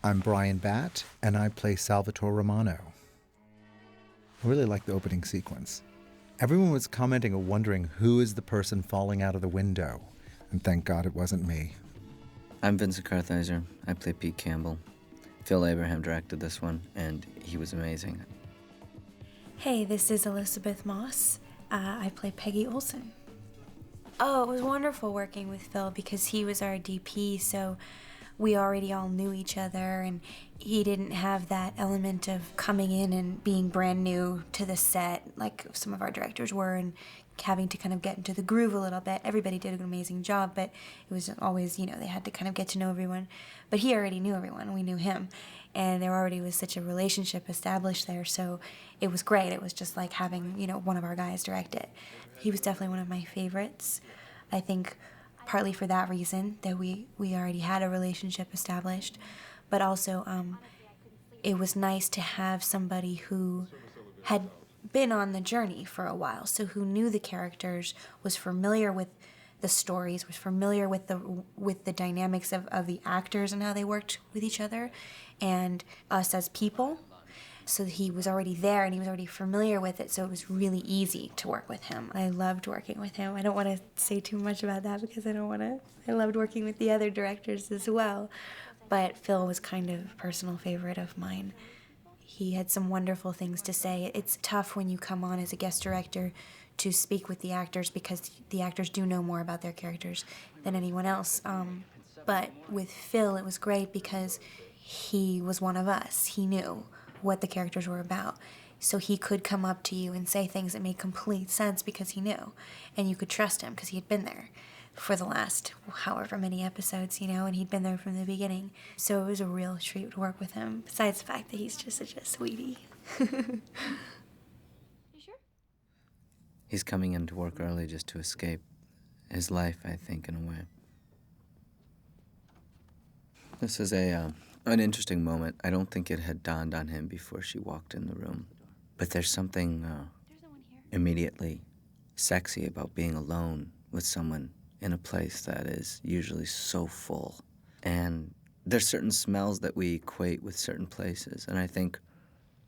I'm Bryan Batt, and I play Salvatore Romano. I really like the opening sequence. Everyone was commenting and wondering who is the person falling out of the window, and thank God it wasn't me. I'm Vincent Kartheiser. I play Pete Campbell. Phil Abraham directed this one, and he was amazing. Hey, this is Elisabeth Moss. I play Peggy Olson. Oh, it was wonderful working with Phil because he was our DP, so we already all knew each other, and he didn't have that element of coming in and being brand new to the set like some of our directors were and having to kind of get into the groove a little bit. Everybody did an amazing job, but it was always, they had to kind of get to know everyone. But he already knew everyone. We knew him. And there already was such a relationship established there, so it was great. It was just like having, one of our guys direct it. He was definitely one of my favorites. I think partly for that reason, that we already had a relationship established, but also it was nice to have somebody who had been on the journey for a while, so who knew the characters, was familiar with the stories, was familiar with the dynamics of the actors and how they worked with each other, and us as people. So he was already there and he was already familiar with it, so it was really easy to work with him. I loved working with him. I don't want to say too much about that because I loved working with the other directors as well. But Phil was kind of a personal favorite of mine. He had some wonderful things to say. It's tough when you come on as a guest director to speak with the actors because the actors do know more about their characters than anyone else. But with Phil, it was great because he was one of us. He knew what the characters were about. So he could come up to you and say things that made complete sense because he knew. And you could trust him because he had been there for the last however many episodes, and he'd been there from the beginning. So it was a real treat to work with him, besides the fact that he's just such a sweetie. You sure? He's coming in to work early just to escape his life, I think, in a way. This is an interesting moment. I don't think it had dawned on him before she walked in the room. But there's something immediately sexy about being alone with someone in a place that is usually so full. And there's certain smells that we equate with certain places. And I think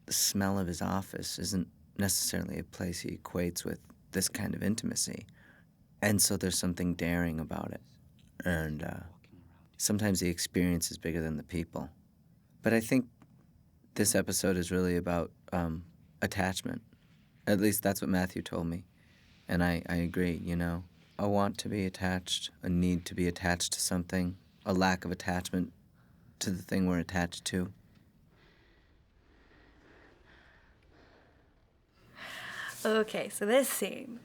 the smell of his office isn't necessarily a place he equates with this kind of intimacy. And so there's something daring about it. And sometimes the experience is bigger than the people. But I think this episode is really about attachment. At least that's what Matthew told me. And I agree, a want to be attached, a need to be attached to something, a lack of attachment to the thing we're attached to. Okay, so this scene.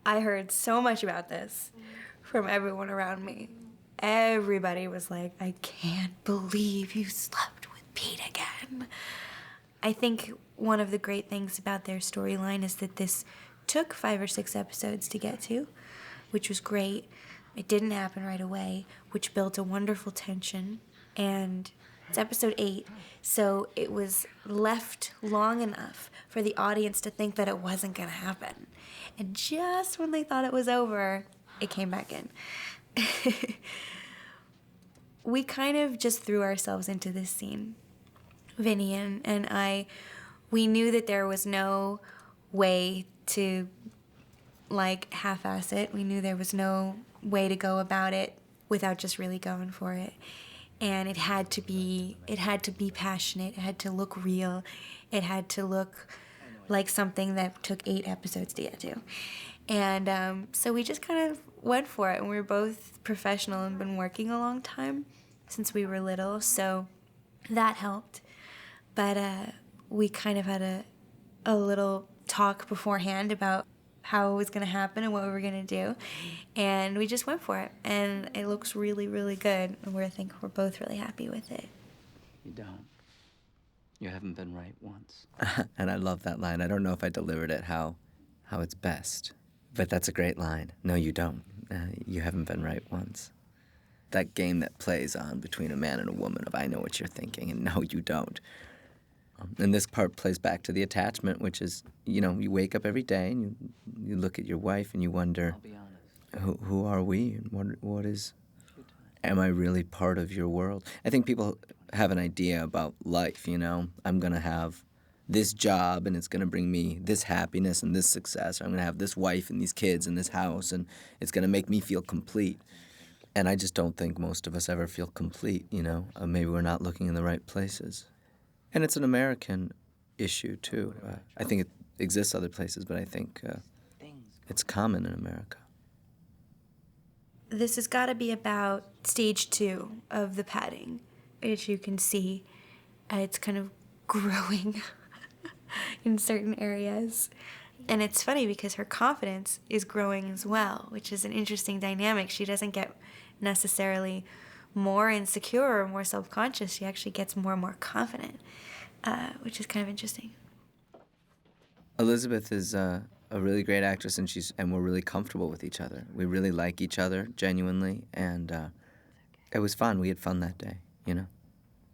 I heard so much about this from everyone around me. Everybody was like, I can't believe you slept with Pete again. I think one of the great things about their storyline is that this took 5 or 6 episodes to get to, which was great. It didn't happen right away, which built a wonderful tension. And it's episode 8, so it was left long enough for the audience to think that it wasn't going to happen. And just when they thought it was over, it came back in. We kind of just threw ourselves into this scene. Vinny and I, we knew that there was no way to half-ass it. We knew there was no way to go about it without just really going for it. And it had to be passionate. It had to look real. It had to look like something that took 8 episodes to get to. And so we just kind of went for it. And we were both professional and been working a long time since we were little, so that helped. But we kind of had a little talk beforehand about how it was going to happen and what we were going to do. And we just went for it. And it looks really, really good. And I think we're both really happy with it. You don't. You haven't been right once. And I love that line. I don't know if I delivered it how it's best. But that's a great line. No, you don't. You haven't been right once. That game that plays on between a man and a woman of I know what you're thinking and no, you don't. And this part plays back to the attachment, which is, you wake up every day and you look at your wife and you wonder, who are we and what is... am I really part of your world? I think people have an idea about life, you know? I'm going to have this job and it's going to bring me this happiness and this success. Or I'm going to have this wife and these kids and this house and it's going to make me feel complete. And I just don't think most of us ever feel complete, you know? Maybe we're not looking in the right places. And it's an American issue, too. I think it exists other places, but I think it's common in America. This has got to be about stage 2 of the padding, which you can see it's kind of growing in certain areas. And it's funny because her confidence is growing as well, which is an interesting dynamic. She doesn't get necessarily more insecure or more self-conscious. She actually gets more and more confident, which is kind of interesting. Elisabeth is a really great actress, and we're really comfortable with each other. We really like each other, genuinely, and it was fun. We had fun that day, you know?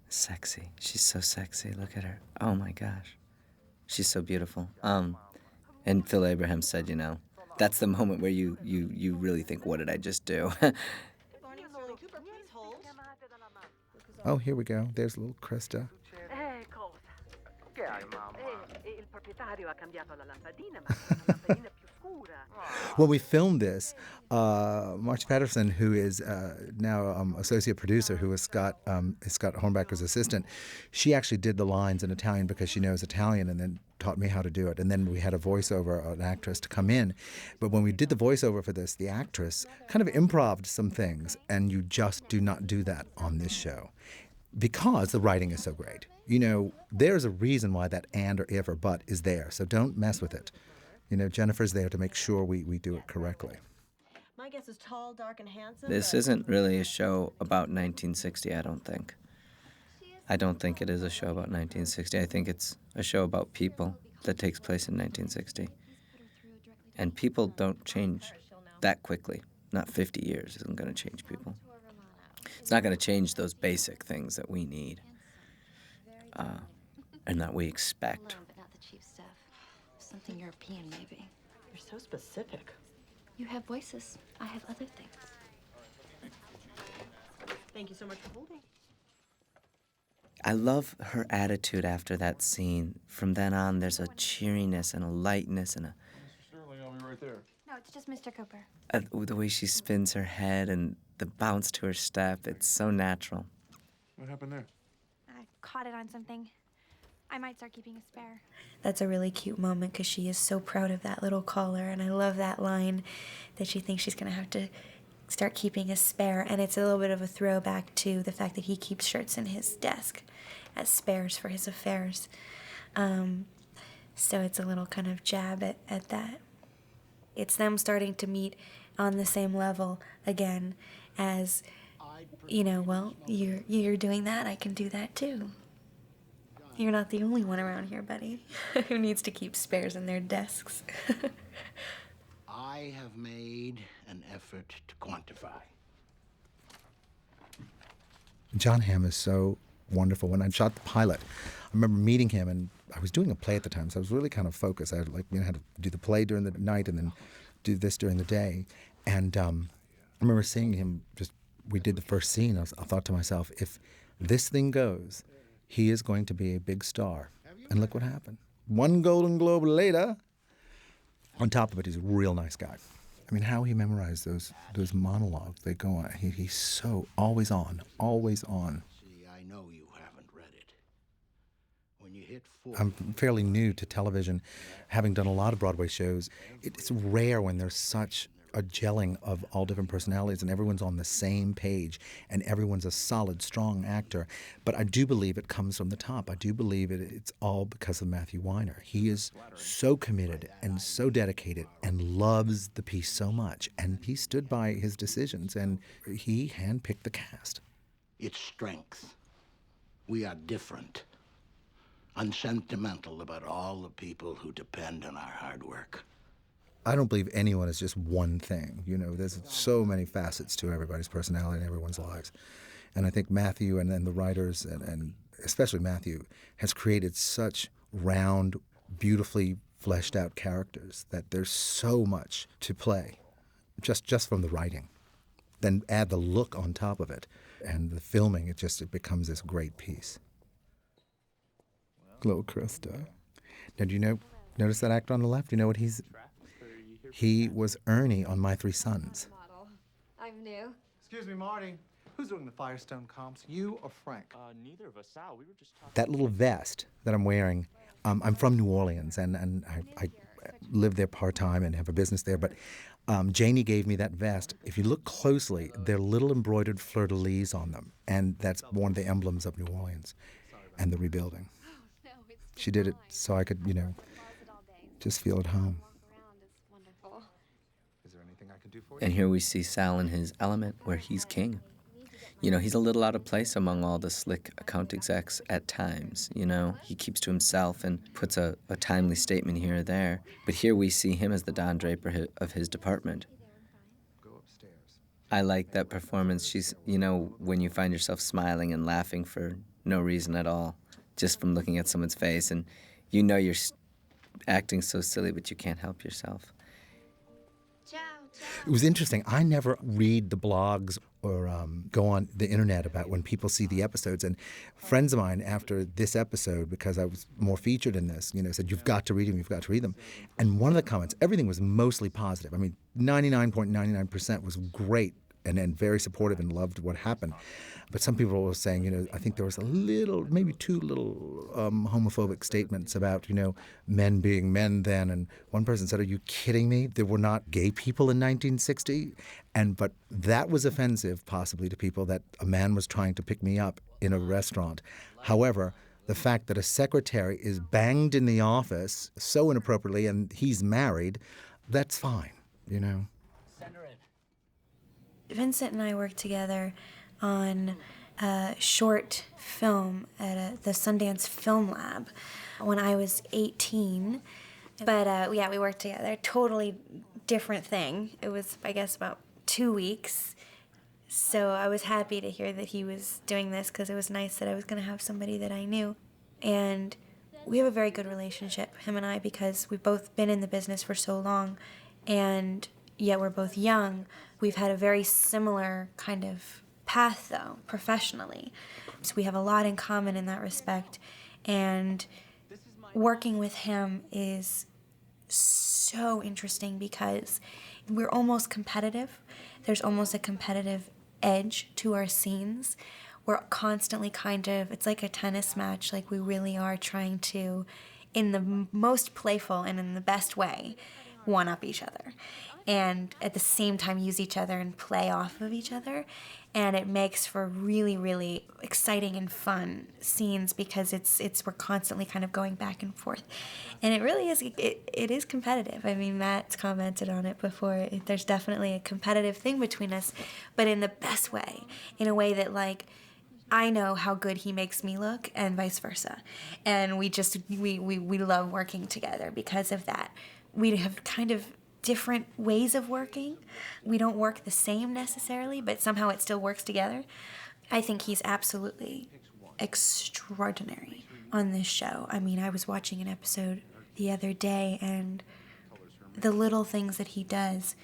Sexy. She's so sexy. Look at her. Oh, my gosh. She's so beautiful. And Phil Abraham said, you know, that's the moment where you really think, what did I just do? Oh, here we go. There's little Krista. When we filmed this, Marcia Patterson, who is now associate producer, who is Scott Hornbacker's assistant, she actually did the lines in Italian because she knows Italian, and then taught me how to do it. And then we had a voiceover, an actress to come in. But when we did the voiceover for this, the actress kind of improv'd some things, and you just do not do that on this show because the writing is so great. You know, there's a reason why that and or if or but is there, so don't mess with it. You know, Jennifer's there to make sure we do it correctly. My guess is tall, dark, and handsome. This isn't really a show about 1960, I don't think. I don't think it is a show about 1960. I think it's a show about people that takes place in 1960. And people don't change that quickly. Not 50 years isn't going to change people. It's not going to change those basic things that we need and that we expect. But not the cheap stuff. Something European, maybe. You're so specific. You have voices. I have other things. Thank you so much for holding. I love her attitude after that scene. From then on, there's a cheeriness and a lightness and Mr. Sterling, I'll be right there. No, it's just Mr. Cooper. the way she spins her head and the bounce to her step. It's so natural. What happened there? I caught it on something. I might start keeping a spare. That's a really cute moment because she is so proud of that little collar, and I love that line that she thinks she's going to have to start keeping a spare, and it's a little bit of a throwback to the fact that he keeps shirts in his desk as spares for his affairs. So it's a little kind of jab at that. It's them starting to meet on the same level again as, you know, well, you're doing that, I can do that too. You're not the only one around here, buddy, who needs to keep spares in their desks. I have made an effort to quantify. John Hamm is so wonderful. When I shot the pilot, I remember meeting him, and I was doing a play at the time, so I was really kind of focused. I had to do the play during the night and then do this during the day. And I remember seeing him. We did the first scene. I thought to myself, if this thing goes, he is going to be a big star. And look what happened. One Golden Globe later. On top of it, he's a real nice guy. I mean, how he memorized those monologues. They go on. He's so always on, always on. See, I know you haven't read it. When you hit 40... I'm fairly new to television, having done a lot of Broadway shows. It's rare when there's such a gelling of all different personalities and everyone's on the same page and everyone's a solid, strong actor. But I do believe it comes from the top. I do believe it's all because of Matthew Weiner. He is so committed and so dedicated and loves the piece so much. And he stood by his decisions and he handpicked the cast. It's strength. We are different. Unsentimental about all the people who depend on our hard work. I don't believe anyone is just one thing. You know, there's so many facets to everybody's personality and everyone's lives. And I think Matthew and the writers, and especially Matthew, has created such round, beautifully fleshed out characters that there's so much to play just from the writing. then add the look on top of it. And the filming, it becomes this great piece. Little Krista. Now, do you notice that actor on the left? You know what he was Ernie on My Three Sons. I'm new. Excuse me, Marty. Who's doing the Firestone comps, you or Frank? Neither of us, Sal. We were just talking. That little vest that I'm wearing, I'm from New Orleans, and I live there part-time and have a business there, but Janie gave me that vest. If you look closely, there are little embroidered fleur-de-lis on them, and that's one of the emblems of New Orleans and the rebuilding. She did it so I could, just feel at home. Is there anything I can do for you? And here we see Sal in his element where he's king. He's a little out of place among all the slick account execs at times. He keeps to himself and puts a timely statement here or there. But here we see him as the Don Draper of his department. Go upstairs. I like that performance. She's, when you find yourself smiling and laughing for no reason at all, just from looking at someone's face, and you're acting so silly, but you can't help yourself. It was interesting. I never read the blogs or go on the internet about when people see the episodes. And friends of mine, after this episode, because I was more featured in this, said, you've got to read them, you've got to read them. And one of the comments, everything was mostly positive. I mean, 99.99% was great and very supportive and loved what happened. But some people were saying, I think there was maybe two little homophobic statements about, men being men then. And one person said, are you kidding me? There were not gay people in 1960? But that was offensive, possibly, to people, that a man was trying to pick me up in a restaurant. However, the fact that a secretary is banged in the office so inappropriately and he's married, that's fine, Vincent and I worked together on a short film at the Sundance Film Lab when I was 18. But we worked together. Totally different thing. It was, I guess, about 2 weeks. So I was happy to hear that he was doing this because it was nice that I was going to have somebody that I knew. And we have a very good relationship, him and I, because we've both been in the business for so long, and yet we're both young. We've had a very similar kind of path, though, professionally. So we have a lot in common in that respect. And working with him is so interesting because we're almost competitive. There's almost a competitive edge to our scenes. We're constantly it's like a tennis match. Like, we really are trying to, in the most playful and in the best way, one-up each other. And at the same time use each other and play off of each other. And it makes for really, really exciting and fun scenes because we're constantly kind of going back and forth. And it really is, it is competitive. I mean, Matt's commented on it before. There's definitely a competitive thing between us, but in the best way, in a way that, like, I know how good he makes me look and vice versa. And we love working together because of that. We have kind of different ways of working. We don't work the same necessarily, but somehow it still works together. I think he's absolutely extraordinary on this show. I mean, I was watching an episode the other day, and the little things that he does,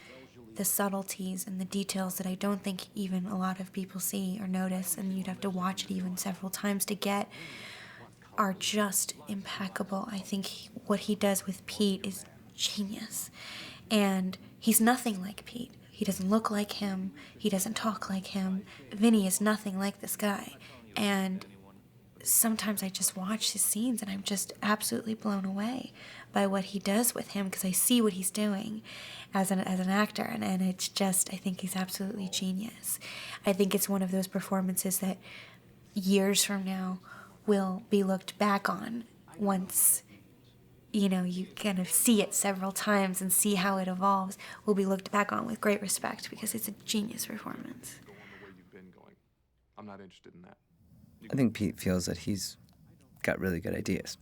the subtleties and the details that I don't think even a lot of people see or notice, and you'd have to watch it even several times to get, are just impeccable. I think what he does with Pete is genius. And he's nothing like Pete. He doesn't look like him. He doesn't talk like him. Vinny is nothing like this guy. And sometimes I just watch his scenes and I'm just absolutely blown away by what he does with him because I see what he's doing as an actor. And it's just, I think he's absolutely genius. I think it's one of those performances that years from now will be looked back on once you kind of see it several times and see how it evolves, will be looked back on with great respect because it's a genius performance. Go on the way you've been going. I'm not interested in that. I think Pete feels that he's got really good ideas.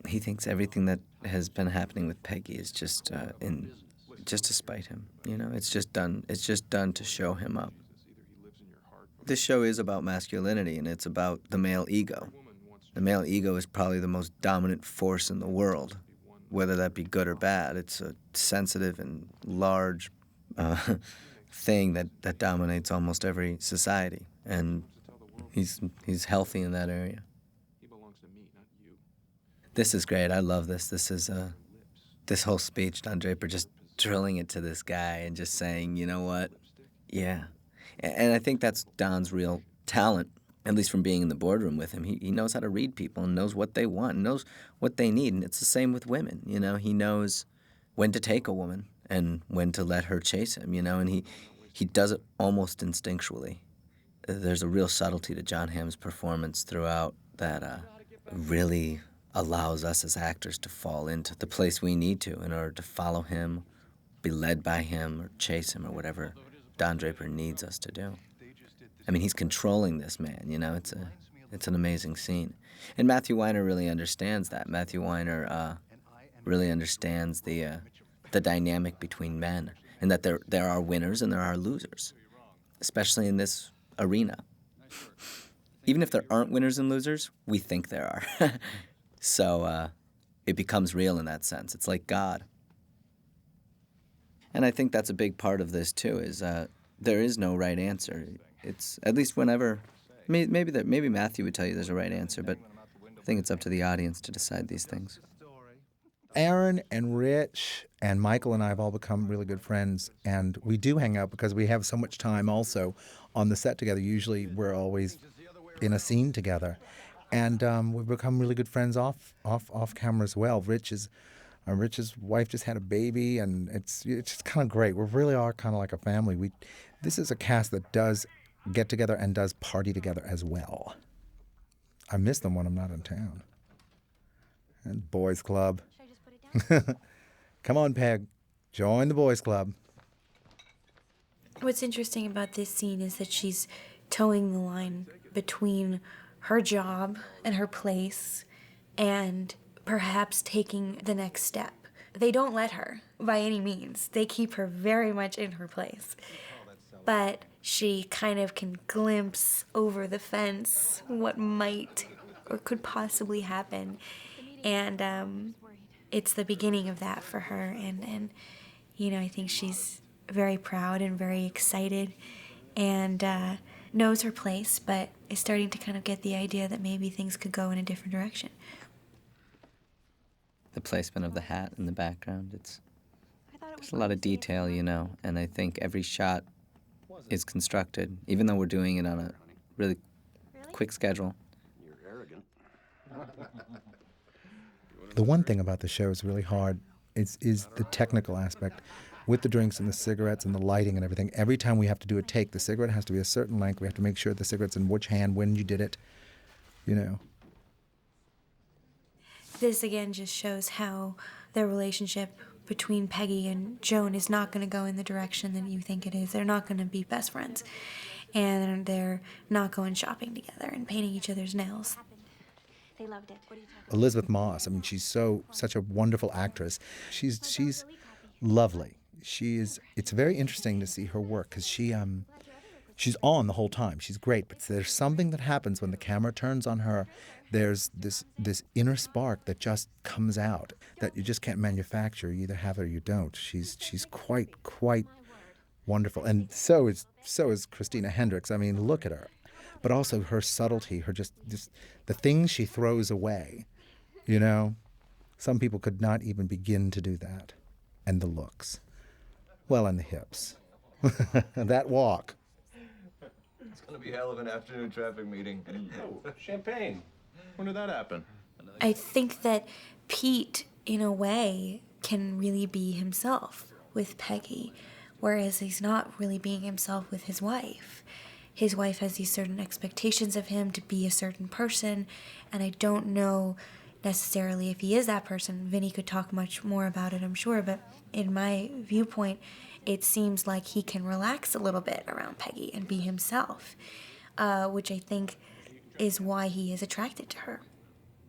He thinks everything that has been happening with Peggy is just to spite him. It's just done to show him up. This show is about masculinity, and it's about the male ego. The male ego is probably the most dominant force in the world, whether that be good or bad. It's a sensitive and large thing that dominates almost every society, and he's healthy in that area. He belongs to me, not you. This is great. I love this. This is this whole speech, Don Draper just drilling it to this guy and just saying, you know what? Yeah. And I think that's Don's real talent, at least from being in the boardroom with him. He knows how to read people and knows what they want and knows what they need. And it's the same with women. You know, he knows when to take a woman and when to let her chase him, you know, and he does it almost instinctually. There's a real subtlety to John Hamm's performance throughout that really allows us as actors to fall into the place we need to in order to follow him, be led by him, or chase him, or whatever Don Draper needs us to do. I mean, he's controlling this man, you know, it's an amazing scene. And Matthew Weiner really understands that. Matthew Weiner really understands the dynamic between men, and that there are winners and there are losers, especially in this arena. Even if there aren't winners and losers, we think there are. So it becomes real in that sense. It's like God. And I think that's a big part of this, too, is there is no right answer. It's, at least whenever, maybe Matthew would tell you there's a right answer, but I think it's up to the audience to decide these things. Aaron and Rich and Michael and I have all become really good friends, and we do hang out because we have so much time also on the set together. Usually we're always in a scene together, and we've become really good friends off camera as well. Rich's wife just had a baby, and it's just kind of great. We really are kind of like a family. This is a cast that does get together and does party together as well. I miss them when I'm not in town. And boys club. Come on, Peg. Join the boys club. What's interesting about this scene is that she's towing the line between her job and her place and perhaps taking the next step. They don't let her by any means. They keep her very much in her place. But she kind of can glimpse over the fence what might or could possibly happen. And it's the beginning of that for her. And you know, I think she's very proud and very excited and knows her place, but is starting to kind of get the idea that maybe things could go in a different direction. The placement of the hat in the background, there's a lot of detail, you know, and I think every shot is constructed, even though we're doing it on a really quick schedule. You're arrogant. The one thing about the show is really hard is the technical aspect. With the drinks and the cigarettes and the lighting and everything, every time we have to do a take, the cigarette has to be a certain length. We have to make sure the cigarette's in which hand, when you did it, you know. This again just shows how their relationship between Peggy and Joan is not going to go in the direction that you think it is. They're not going to be best friends. And they're not going shopping together and painting each other's nails. They loved it. Elisabeth Moss, I mean, she's such a wonderful actress. She's lovely. It's very interesting to see her work because she's on the whole time. She's great, but there's something that happens when the camera turns on her. There's this inner spark that just comes out that you just can't manufacture. You either have it or you don't. She's quite wonderful, and so is Christina Hendricks. I mean, look at her, but also her subtlety, her just the things she throws away. You know, some people could not even begin to do that, and the looks. Well, and the hips. That walk. It's going to be hell of an afternoon traffic meeting. Oh, champagne. When did that happen? I think that Pete, in a way, can really be himself with Peggy, whereas he's not really being himself with his wife. His wife has these certain expectations of him to be a certain person, and I don't know necessarily if he is that person. Vinny could talk much more about it, I'm sure, but in my viewpoint, it seems like he can relax a little bit around Peggy and be himself, which I think is why he is attracted to her.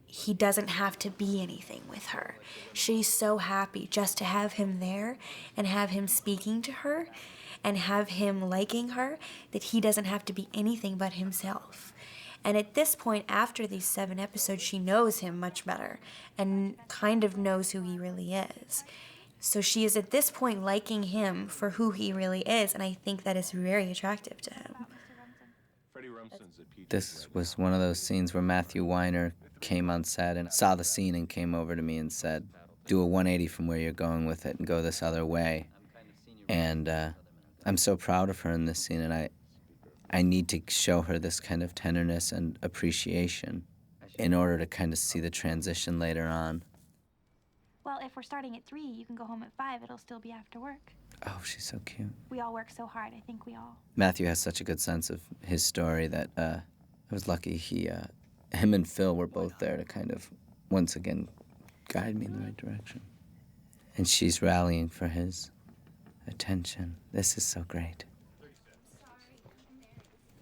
He doesn't have to be anything with her. She's so happy just to have him there and have him speaking to her and have him liking her that he doesn't have to be anything but himself. And at this point, after these 7 episodes, she knows him much better and kind of knows who he really is. So she is at this point liking him for who he really is, and I think that is very attractive to him. This was one of those scenes where Matthew Weiner came on set and saw the scene and came over to me and said, do a 180 from where you're going with it and go this other way. And I'm so proud of her in this scene, and I need to show her this kind of tenderness and appreciation in order to kind of see the transition later on. Well, if we're starting at 3, you can go home at 5. It'll still be after work. Oh, she's so cute. We all work so hard. I think we all. Matthew has such a good sense of his story that I was lucky him and Phil were both there to kind of, once again, guide me in the right direction. And she's rallying for his attention. This is so great.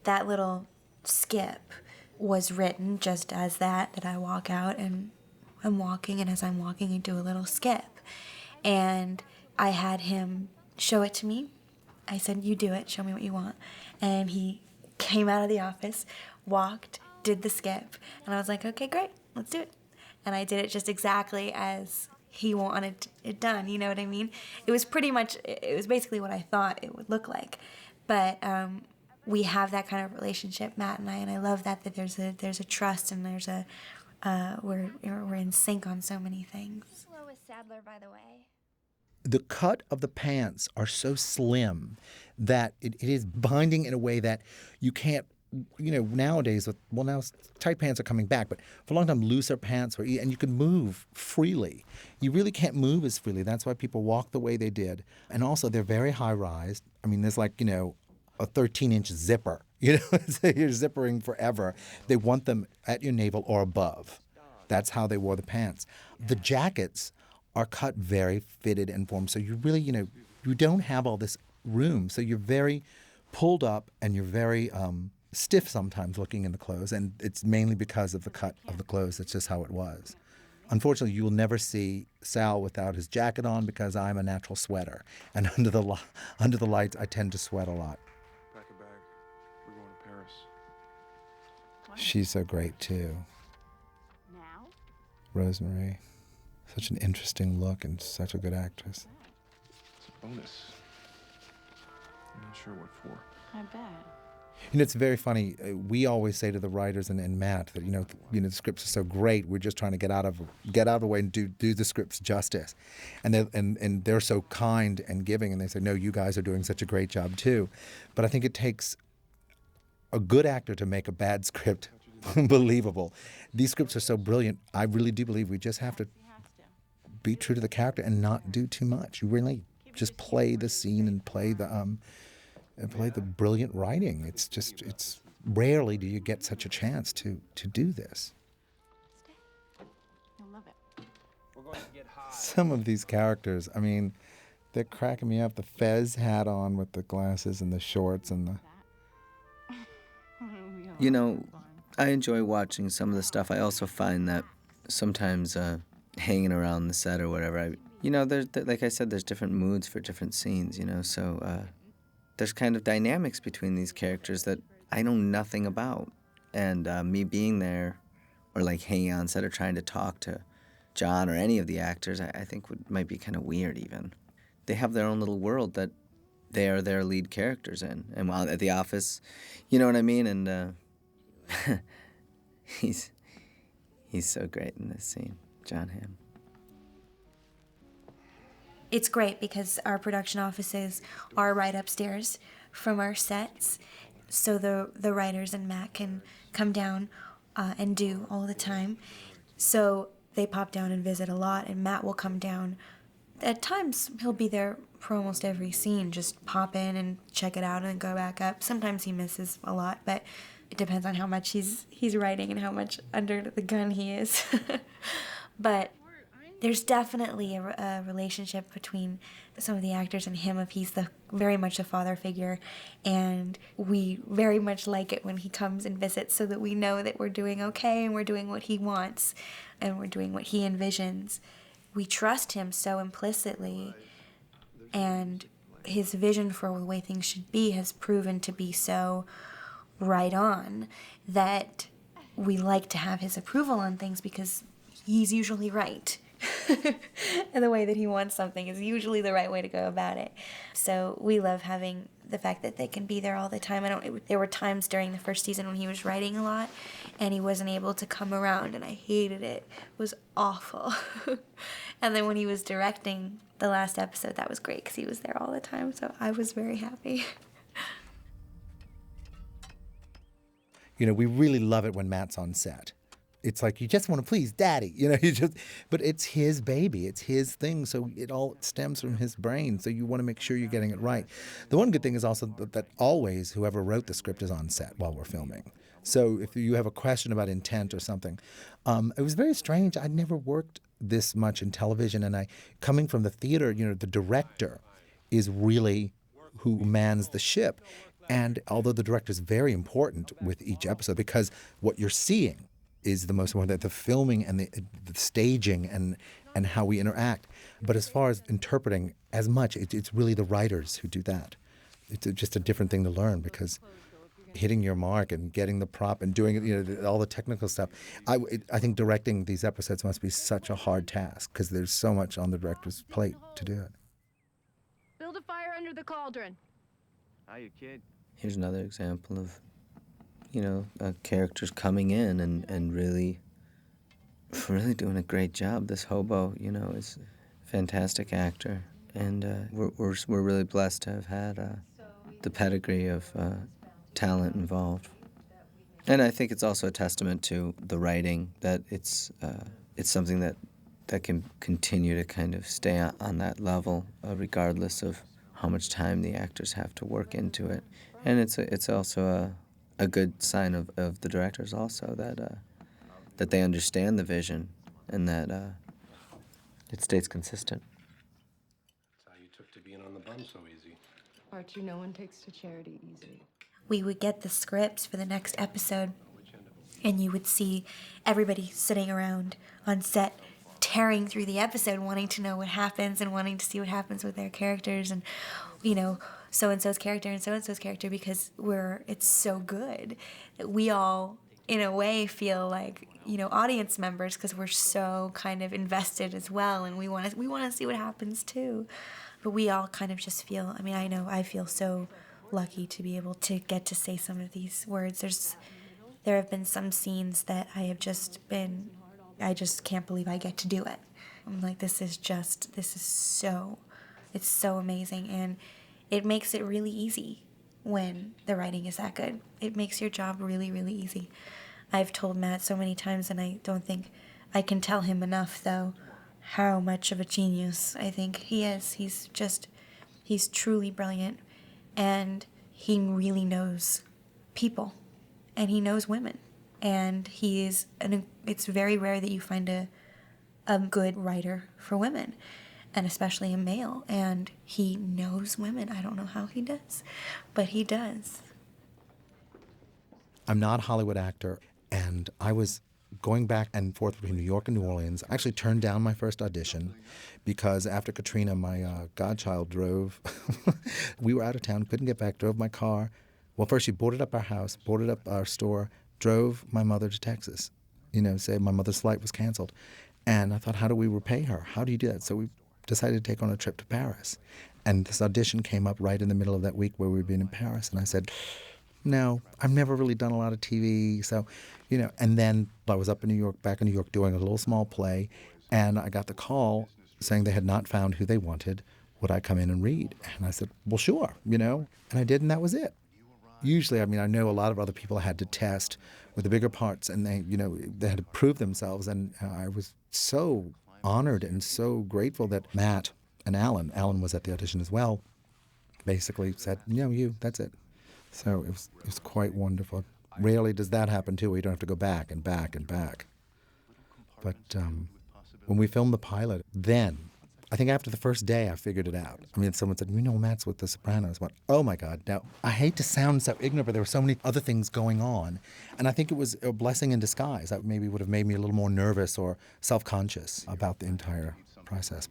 That little skip was written just as that I walk out and I'm walking, and as I'm walking, I do a little skip. And I had him show it to me. I said, you do it, show me what you want. And he came out of the office, walked, did the skip, and I was like, okay, great, let's do it. And I did it just exactly as he wanted it done, you know what I mean? It was basically what I thought it would look like. But we have that kind of relationship, Matt and I love that there's a trust, and there's a we're in sync on so many things. Hello, is Sadler, by the way. The cut of the pants are so slim that it is binding in a way that you can't, nowadays, now tight pants are coming back, but for a long time, looser pants, and you can move freely. You really can't move as freely. That's why people walk the way they did. And also, they're very high-rise. I mean, there's like, a 13-inch zipper. So you're zippering forever. They want them at your navel or above. That's how they wore the pants. The jackets are cut very fitted and formed. So you really, you don't have all this room. So you're very pulled up, and you're very stiff sometimes looking in the clothes. And it's mainly because of the cut of the clothes. That's just how it was. Unfortunately, you will never see Sal without his jacket on because I'm a natural sweater. And under the lights, I tend to sweat a lot. Pack a bag. We're going to Paris. She's so great, too. Now? Rosemary. Such an interesting look and such a good actress. It's a bonus. I'm not sure what for. I bet. It's very funny. We always say to the writers and Matt that the scripts are so great. We're just trying to get out of the way and do the scripts justice, and they're so kind and giving. And they say, no, you guys are doing such a great job too. But I think it takes a good actor to make a bad script believable. These scripts are so brilliant. I really do believe we just have to be true to the character and not do too much. You really just play the scene and play the brilliant writing. It's rarely do you get such a chance to do this. You'll love it. We're going to get high. Some of these characters, I mean, they're cracking me up. The Fez hat on with the glasses and the shorts and the... I enjoy watching some of the stuff. I also find that sometimes hanging around the set or whatever, like I said, there's different moods for different scenes, so there's kind of dynamics between these characters that I know nothing about. And me being there or like hanging on set or trying to talk to John or any of the actors, I think might be kind of weird even. They have their own little world that they are their lead characters in. And while at the office, you know what I mean? And he's so great in this scene, John Hamm. It's great because our production offices are right upstairs from our sets, so the writers and Matt can come down and do all the time. So they pop down and visit a lot, and Matt will come down. At times, he'll be there for almost every scene, just pop in and check it out and go back up. Sometimes he misses a lot, but it depends on how much he's writing and how much under the gun he is. But there's definitely a relationship between some of the actors and him, if he's very much a father figure, and we very much like it when he comes and visits so that we know that we're doing okay and we're doing what he wants and we're doing what he envisions. We trust him so implicitly, and his vision for the way things should be has proven to be so right on that we like to have his approval on things because he's usually right. And the way that he wants something is usually the right way to go about it. So we love having the fact that they can be there all the time. There were times during the first season when he was writing a lot and he wasn't able to come around, and I hated it. It was awful. And then when he was directing the last episode, that was great because he was there all the time, so I was very happy. You know, we really love it when Matt's on set. It's like, you just want to please Daddy, you know, but it's his baby, it's his thing, so it all stems from his brain, so you want to make sure you're getting it right. The one good thing is also that always whoever wrote the script is on set while we're filming. So if you have a question about intent or something, it was very strange. I'd never worked this much in television, and coming from the theater, you know, the director is really who mans the ship. And although the director is very important with each episode, because what you're seeing is the most important, the filming and the staging and how we interact. But as far as interpreting as much, it's really the writers who do that. It's just a different thing to learn, because hitting your mark and getting the prop and doing, you know, all the technical stuff. I think directing these episodes must be such a hard task, because there's so much on the director's plate to do it. Build a fire under the cauldron. Hiya, kid. Here's another example of, you know, characters coming in and really doing a great job. This Hobo, you know, is a fantastic actor, and we're really blessed to have had the pedigree of talent involved. And I think it's also a testament to the writing that it's something that can continue to kind of stay on that level, regardless of how much time the actors have to work into it. And it's also a good sign of the directors also that they understand the vision and that it stays consistent. That's how you took to being on the bum so easy. Archie, no one takes to charity easy. We would get the scripts for the next episode, and you would see everybody sitting around on set tearing through the episode, wanting to know what happens and wanting to see what happens with their characters, and, you know, so-and-so's character and so-and-so's character, because it's so good that we all, in a way, feel like, you know, audience members, because we're so kind of invested as well, and we want to see what happens too. But we all kind of just feel, I mean, I know I feel so lucky to be able to get to say some of these words. There have been some scenes that I just can't believe I get to do it. I'm like, it's so amazing, and it makes it really easy when the writing is that good. It makes your job really, really easy. I've told Matt so many times, and I don't think I can tell him enough, though, how much of a genius I think he is. He's truly brilliant, and he really knows people, and he knows women, and it's very rare that you find a good writer for women, and especially a male, and he knows women. I don't know how he does, but he does. I'm not a Hollywood actor, and I was going back and forth between New York and New Orleans. I actually turned down my first audition because after Katrina, my godchild drove. We were out of town, couldn't get back, drove my car. Well, first she boarded up our house, boarded up our store, drove my mother to Texas. You know, say my mother's flight was canceled. And I thought, how do we repay her? How do you do that? So we decided to take on a trip to Paris. And this audition came up right in the middle of that week where we'd been in Paris. And I said, no, I've never really done a lot of TV. So, you know, and then I was back in New York, doing a little small play. And I got the call saying they had not found who they wanted. Would I come in and read? And I said, well, sure, you know. And I did, and that was it. Usually, I mean, I know a lot of other people had to test with the bigger parts, and they had to prove themselves. And I was so honored and so grateful that Matt and Alan was at the audition as well, basically said, that's it. So it was quite wonderful. Rarely does that happen, too, where you don't have to go back and back and back. But when we filmed the pilot, then, I think after the first day, I figured it out. I mean, someone said, Matt's with The Sopranos. I went, oh, my God. Now, I hate to sound so ignorant, but there were so many other things going on. And I think it was a blessing in disguise. That maybe would have made me a little more nervous or self-conscious about the entire process.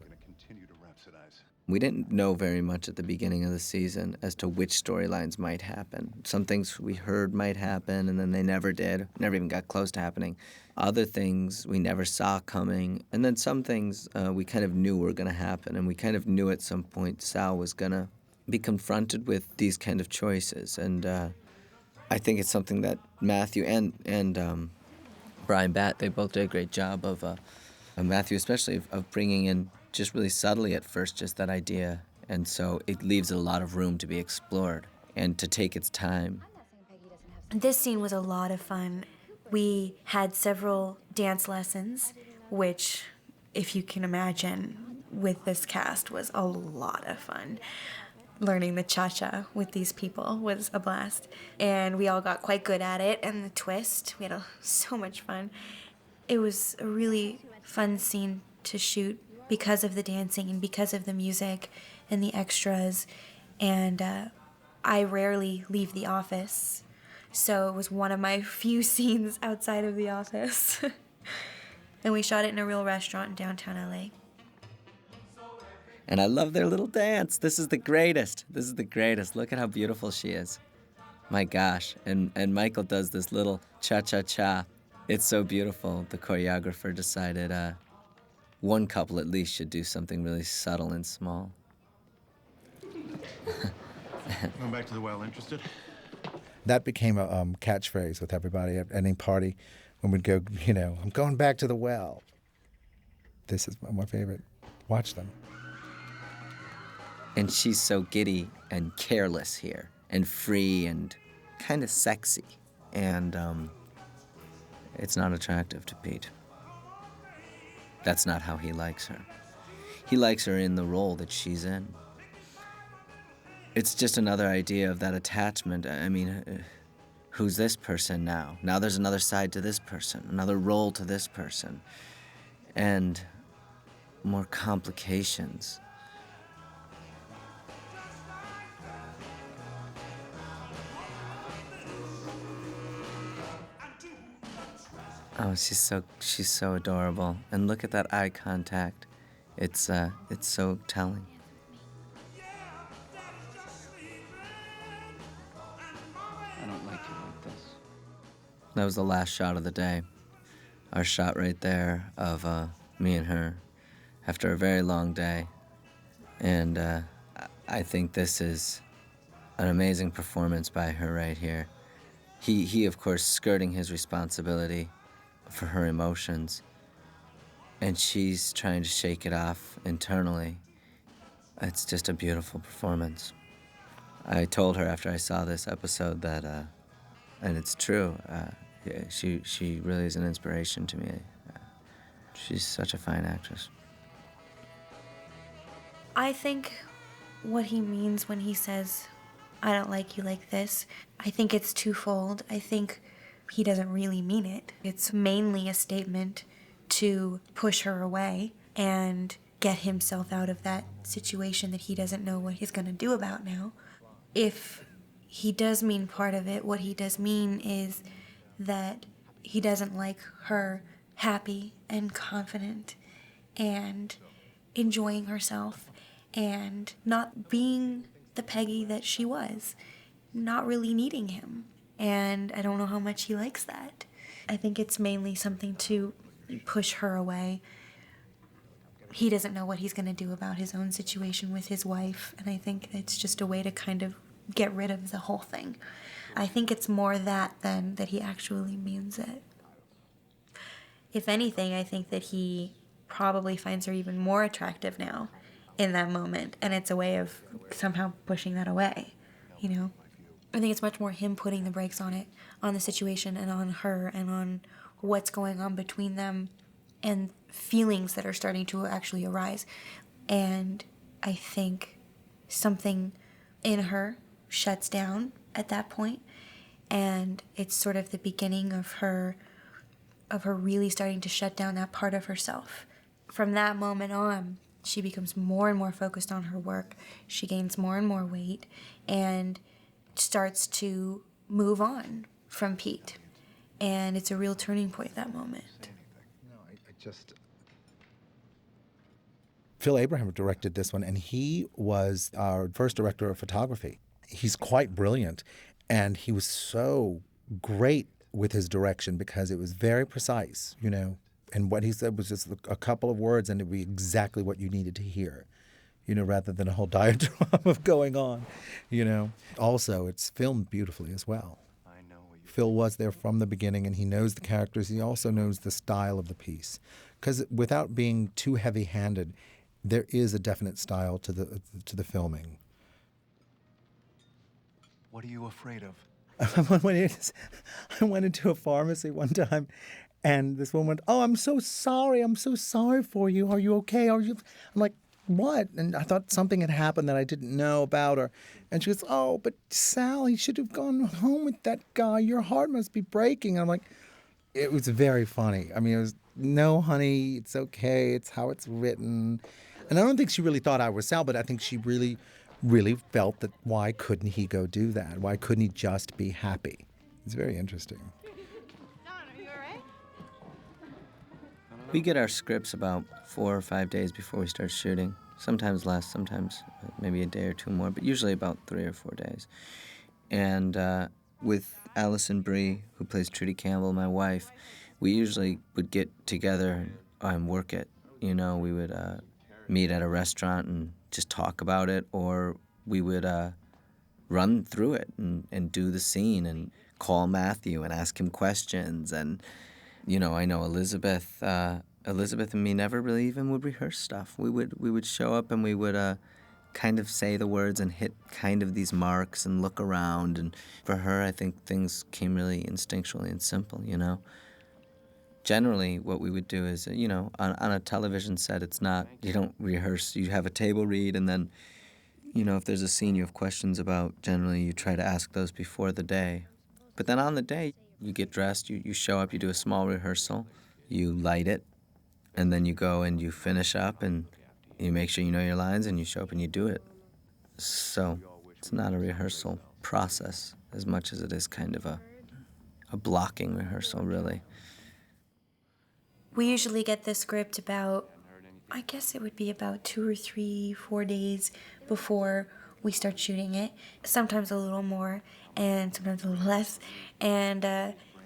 We didn't know very much at the beginning of the season as to which storylines might happen. Some things we heard might happen, and then they never did, never even got close to happening. Other things we never saw coming, and then some things we kind of knew were going to happen, and we kind of knew at some point Sal was going to be confronted with these kind of choices. And I think it's something that Matthew and Bryan Batt, they both did a great job of, Matthew especially, of bringing in just really subtly at first, just that idea. And so it leaves a lot of room to be explored and to take its time. This scene was a lot of fun. We had several dance lessons, which, if you can imagine, with this cast was a lot of fun. Learning the cha-cha with these people was a blast. And we all got quite good at it, and the twist, we had so much fun. It was a really fun scene to shoot because of the dancing and because of the music and the extras. And I rarely leave the office, so it was one of my few scenes outside of the office. And we shot it in a real restaurant in downtown LA. And I love their little dance. This is the greatest. This is the greatest. Look at how beautiful she is. My gosh. And Michael does this little cha-cha-cha. It's so beautiful. The choreographer decided one couple at least should do something really subtle and small. Going back to the well, interested? That became a catchphrase with everybody at any party when we'd go, I'm going back to the well. This is my favorite. Watch them. And she's so giddy and careless here, and free and kind of sexy. And it's not attractive to Pete. That's not how he likes her. He likes her in the role that she's in. It's just another idea of that attachment. I mean, who's this person now? Now there's another side to this person, another role to this person, and more complications. Oh, she's so adorable. And look at that eye contact. It's so telling. I don't like you like this. That was the last shot of the day. Our shot right there of me and her after a very long day. And I think this is an amazing performance by her right here. He of course, skirting his responsibility for her emotions, and she's trying to shake it off internally. It's just a beautiful performance. I told her after I saw this episode that, and it's true, she really is an inspiration to me. She's such a fine actress. I think what he means when he says, I don't like you like this, I think it's twofold. I think he doesn't really mean it. It's mainly a statement to push her away and get himself out of that situation that he doesn't know what he's going to do about now. If he does mean part of it, what he does mean is that he doesn't like her happy and confident and enjoying herself and not being the Peggy that she was, not really needing him. And I don't know how much he likes that. I think it's mainly something to push her away. He doesn't know what he's going to do about his own situation with his wife, and I think it's just a way to kind of get rid of the whole thing. I think it's more that than that he actually means it. If anything, I think that he probably finds her even more attractive now in that moment, and it's a way of somehow pushing that away, I think it's much more him putting the brakes on it, on the situation and on her and on what's going on between them and feelings that are starting to actually arise. And I think something in her shuts down at that point, and it's sort of the beginning of her really starting to shut down that part of herself. From that moment on, she becomes more and more focused on her work. She gains more and more weight and starts to move on from Pete. And it's a real turning point at that moment. Phil Abraham directed this one, and he was our first director of photography. He's quite brilliant, and he was so great with his direction because it was very precise, you know, and what he said was just a couple of words and it would be exactly what you needed to hear, you know, rather than a whole diatribe of going on, you know. Also, it's filmed beautifully as well. Phil was there from the beginning, and he knows the characters. He also knows the style of the piece. Because without being too heavy-handed, there is a definite style to the filming. What are you afraid of? I went into a pharmacy one time, and this woman went, "Oh, I'm so sorry for you. Are you okay? Are you?" I'm like, "What?" And I thought something had happened that I didn't know about her. And she goes, "Oh, but Sal, he should have gone home with that guy. Your heart must be breaking." And I'm like, it was very funny. I mean, it was, "No, honey, it's okay. It's how it's written." And I don't think she really thought I was Sal, but I think she really, really felt that why couldn't he go do that? Why couldn't he just be happy? It's very interesting. We get our scripts about 4 or 5 days before we start shooting. Sometimes less, sometimes maybe a day or two more, but usually about 3 or 4 days. And with Allison Brie, who plays Trudy Campbell, my wife, we usually would get together and work it. You know, we would meet at a restaurant and just talk about it, or we would run through it and do the scene and call Matthew and ask him questions. And, you know, I know Elisabeth and me never really even would rehearse stuff. We would show up and we would kind of say the words and hit kind of these marks and look around. And for her, I think things came really instinctually and simple, you know. Generally, what we would do is, you know, on a television set, it's not, you don't rehearse. You have a table read, and then, you know, if there's a scene you have questions about, generally you try to ask those before the day. But then on the day, you get dressed, you show up, you do a small rehearsal, you light it, and then you go and you finish up and you make sure you know your lines and you show up and you do it. So it's not a rehearsal process as much as it is kind of a blocking rehearsal, really. We usually get the script about, I guess it would be about 2 or 3, 4 days before we start shooting it. Sometimes a little more and sometimes a little less. And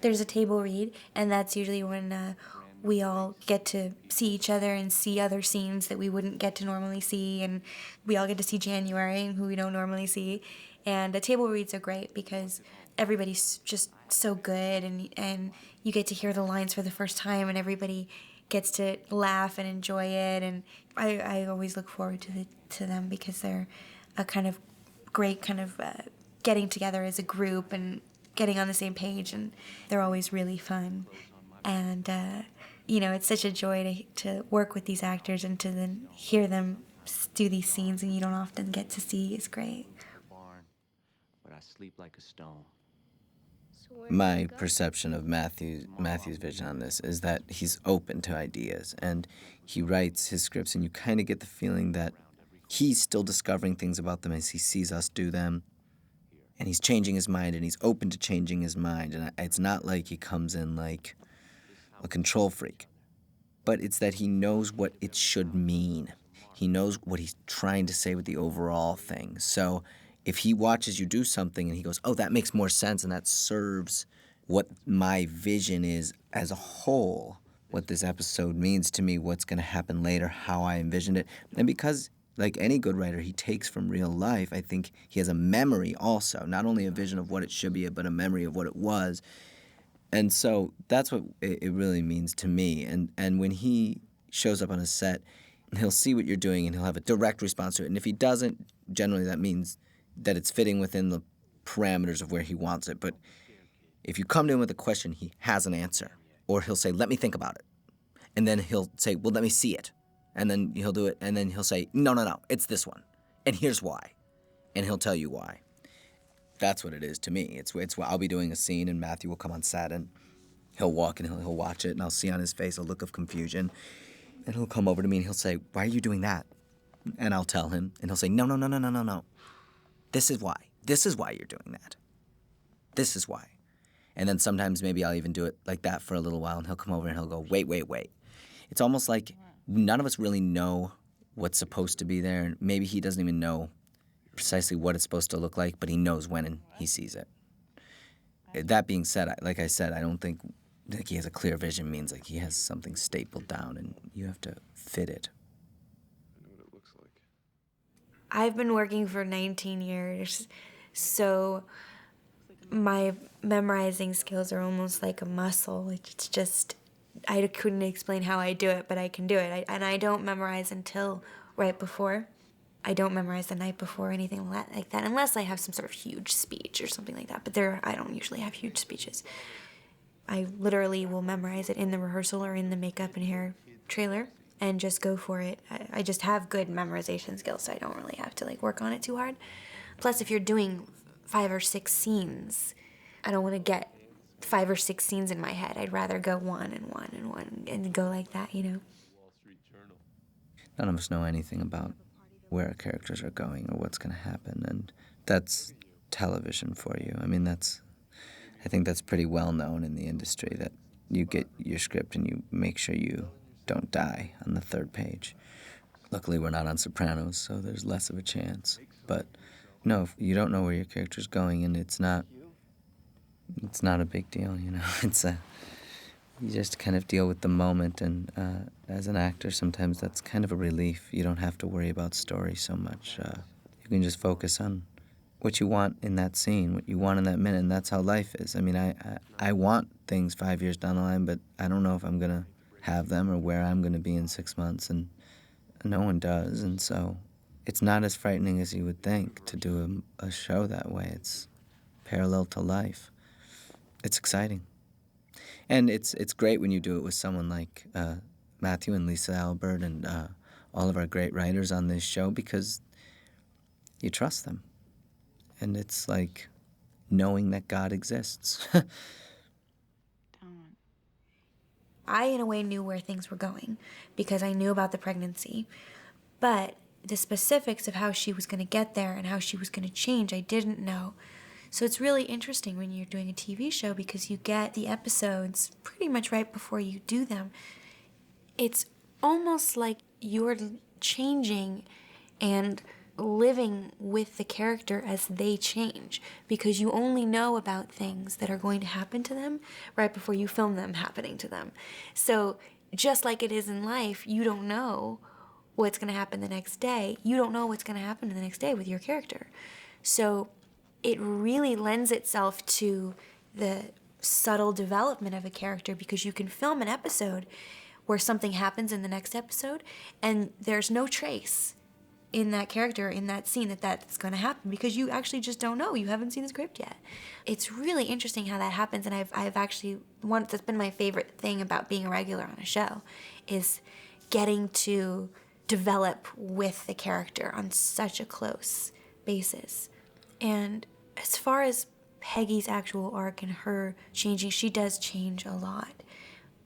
there's a table read, and that's usually when we all get to see each other and see other scenes that we wouldn't get to normally see, and we all get to see January, who we don't normally see. And the table reads are great because everybody's just so good, and you get to hear the lines for the first time, and everybody gets to laugh and enjoy it. And I always look forward to them because they're a kind of great kind of getting together as a group and getting on the same page, and they're always really fun. And you know, it's such a joy to work with these actors and to then hear them do these scenes, and you don't often get to see. Is great. But I sleep like a stone. My perception of Matthew's vision on this is that he's open to ideas, and he writes his scripts, and you kind of get the feeling that he's still discovering things about them as he sees us do them, and he's changing his mind, and he's open to changing his mind. And it's not like he comes in like a control freak, but it's that he knows what it should mean. He knows what he's trying to say with the overall thing. So if he watches you do something and he goes, "Oh, that makes more sense, and that serves what my vision is as a whole, what this episode means to me, what's going to happen later, how I envisioned it." And because, like any good writer, he takes from real life, I think he has a memory also, not only a vision of what it should be, but a memory of what it was. And so that's what it really means to me. And when he shows up on a set, he'll see what you're doing and he'll have a direct response to it. And if he doesn't, generally that means that it's fitting within the parameters of where he wants it. But if you come to him with a question, he has an answer. Or he'll say, "Let me think about it." And then he'll say, "Well, let me see it." And then he'll do it. And then he'll say, No, it's this one. And here's why. And he'll tell you why. That's what it is to me. It's I'll be doing a scene and Matthew will come on set and he'll walk and he'll watch it and I'll see on his face a look of confusion. And he'll come over to me and he'll say, "Why are you doing that?" And I'll tell him and he'll say, No. This is why. This is why you're doing that. This is why. And then sometimes maybe I'll even do it like that for a little while and he'll come over and he'll go, wait. It's almost like none of us really know what's supposed to be there. And maybe he doesn't even know precisely what it's supposed to look like, but he knows when he sees it. That being said, like I said, I don't think like he has a clear vision means like he has something stapled down and you have to fit it. I know what it looks like. I've been working for 19 years, so my memorizing skills are almost like a muscle. It's just, I couldn't explain how I do it, but I can do it. And I don't memorize until right before. I don't memorize the night before or anything like that, unless I have some sort of huge speech or something like that. But I don't usually have huge speeches. I literally will memorize it in the rehearsal or in the makeup and hair trailer and just go for it. I just have good memorization skills, so I don't really have to like work on it too hard. Plus, if you're doing 5 or 6 scenes, I don't want to get 5 or 6 scenes in my head. I'd rather go 1 and 1 and 1 and go like that, you know? None of us know anything about where our characters are going or what's going to happen, and that's television for you. I mean, I think that's pretty well known in the industry, that you get your script and you make sure you don't die on the 3rd page. Luckily, we're not on Sopranos, so there's less of a chance. But no, if you don't know where your character's going, and it's not a big deal, you know. You just kind of deal with the moment, and as an actor, sometimes that's kind of a relief. You don't have to worry about story so much. You can just focus on what you want in that scene, what you want in that minute, and that's how life is. I mean, I want things 5 years down the line, but I don't know if I'm going to have them or where I'm going to be in 6 months, and no one does, and so it's not as frightening as you would think to do a show that way. It's parallel to life. It's exciting. And it's great when you do it with someone like Matthew and Lisa Albert and all of our great writers on this show, because you trust them. And it's like knowing that God exists. I, in a way, knew where things were going because I knew about the pregnancy. But the specifics of how she was going to get there and how she was going to change, I didn't know. So it's really interesting when you're doing a TV show because you get the episodes pretty much right before you do them. It's almost like you're changing and living with the character as they change, because you only know about things that are going to happen to them right before you film them happening to them. So just like it is in life, you don't know what's going to happen the next day. You don't know what's going to happen the next day with your character. So it really lends itself to the subtle development of a character, because you can film an episode where something happens in the next episode and there's no trace in that character, in that scene, that's going to happen, because you actually just don't know. You haven't seen the script yet. It's really interesting how that happens, and I've actually, that's been my favorite thing about being a regular on a show, is getting to develop with the character on such a close basis. And as far as Peggy's actual arc and her changing, she does change a lot.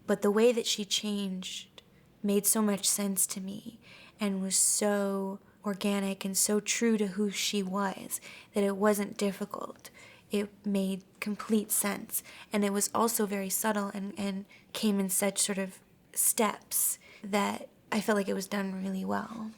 But the way that she changed made so much sense to me and was so organic and so true to who she was that it wasn't difficult. It made complete sense. And it was also very subtle and came in such sort of steps that I felt like it was done really well.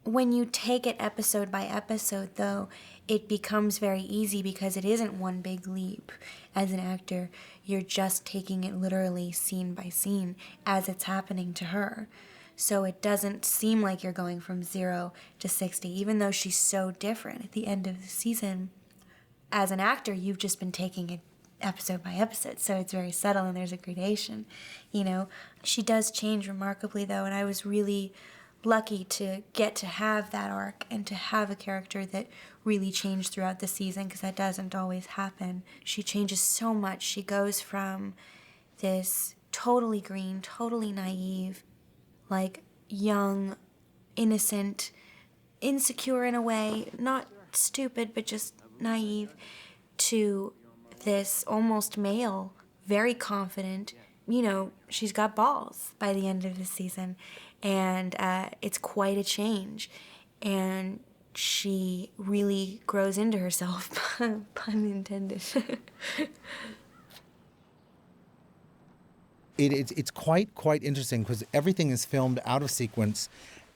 When you take it episode by episode, though, it becomes very easy because it isn't one big leap. As an actor, you're just taking it literally scene by scene as it's happening to her. So it doesn't seem like you're going from 0 to 60, even though she's so different at the end of the season. As an actor, you've just been taking it episode by episode, so it's very subtle and there's a gradation, you know. She does change remarkably, though, and I was really lucky to get to have that arc and to have a character that really changed throughout the season, because that doesn't always happen. She changes so much. She goes from this totally green, totally naive, like young, innocent, insecure in a way, not stupid, but just naive, to this almost male, very confident, you know, she's got balls by the end of the season. And it's quite a change. And she really grows into herself, pun intended. It's quite interesting because everything is filmed out of sequence,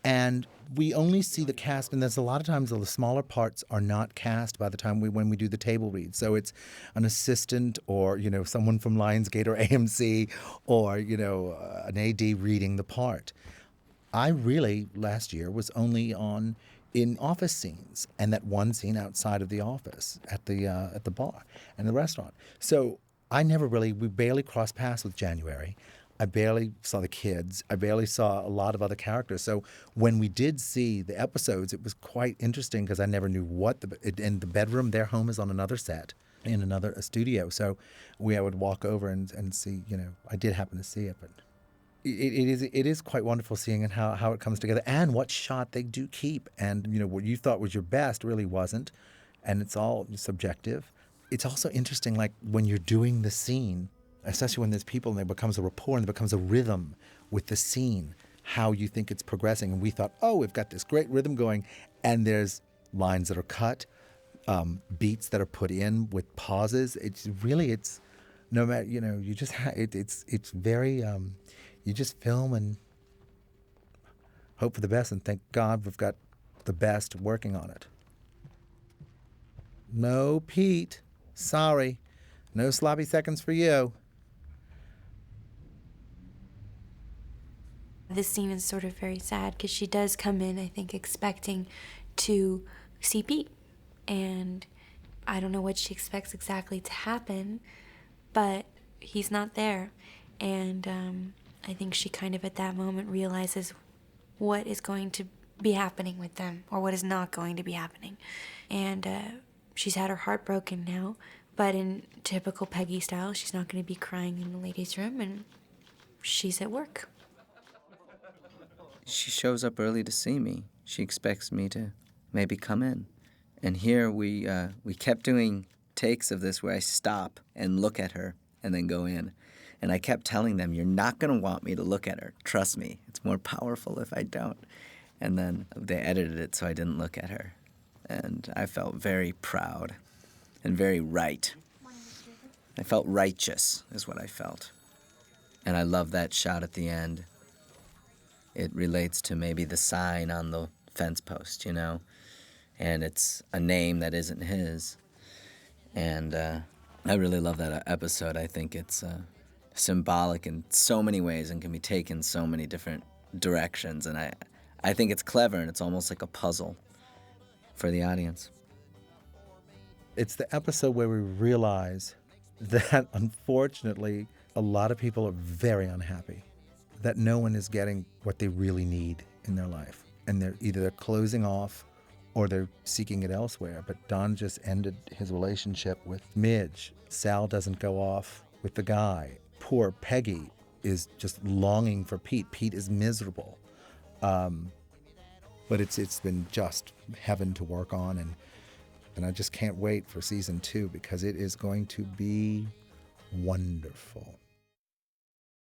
and we only see the cast. And there's a lot of times the smaller parts are not cast by the time when we do the table read. So it's an assistant, or someone from Lionsgate or AMC, or an AD reading the part. I really last year was only in office scenes and that one scene outside of the office at the bar and the restaurant. So we barely crossed paths with January. I barely saw the kids. I barely saw a lot of other characters. So when we did see the episodes, it was quite interesting because I never knew in the bedroom, their home is on another set in a studio. So I would walk over and see, I did happen to see it, but it is quite wonderful seeing how it comes together and what shot they do keep. And, what you thought was your best really wasn't. And it's all subjective. It's also interesting, like when you're doing the scene, especially when there's people and there becomes a rapport and there becomes a rhythm with the scene, how you think it's progressing. And we thought, we've got this great rhythm going, and there's lines that are cut, beats that are put in with pauses. It's no matter, you just it's very, you just film and hope for the best and thank God we've got the best working on it. No, Pete. Sorry. No sloppy seconds for you. This scene is sort of very sad because she does come in, I think, expecting to see Pete. And I don't know what she expects exactly to happen, but he's not there. And I think she kind of at that moment realizes what is going to be happening with them or what is not going to be happening. And she's had her heart broken now, but in typical Peggy style, she's not going to be crying in the ladies' room, and she's at work. She shows up early to see me. She expects me to maybe come in. And here we kept doing takes of this where I stop and look at her and then go in. And I kept telling them, you're not going to want me to look at her. Trust me, it's more powerful if I don't. And then they edited it so I didn't look at her. And I felt very proud and very right. I felt righteous is what I felt. And I love that shot at the end. It relates to maybe the sign on the fence post, and it's a name that isn't his. And I really love that episode. I think it's symbolic in so many ways and can be taken so many different directions. And I think it's clever, and it's almost like a puzzle for the audience. It's the episode where we realize that, unfortunately, a lot of people are very unhappy, that no one is getting what they really need in their life. And they're closing off or they're seeking it elsewhere. But Don just ended his relationship with Midge. Sal doesn't go off with the guy. Poor Peggy is just longing for Pete. Pete is miserable. But it's been just heaven to work on. And I just can't wait for season 2 because it is going to be wonderful.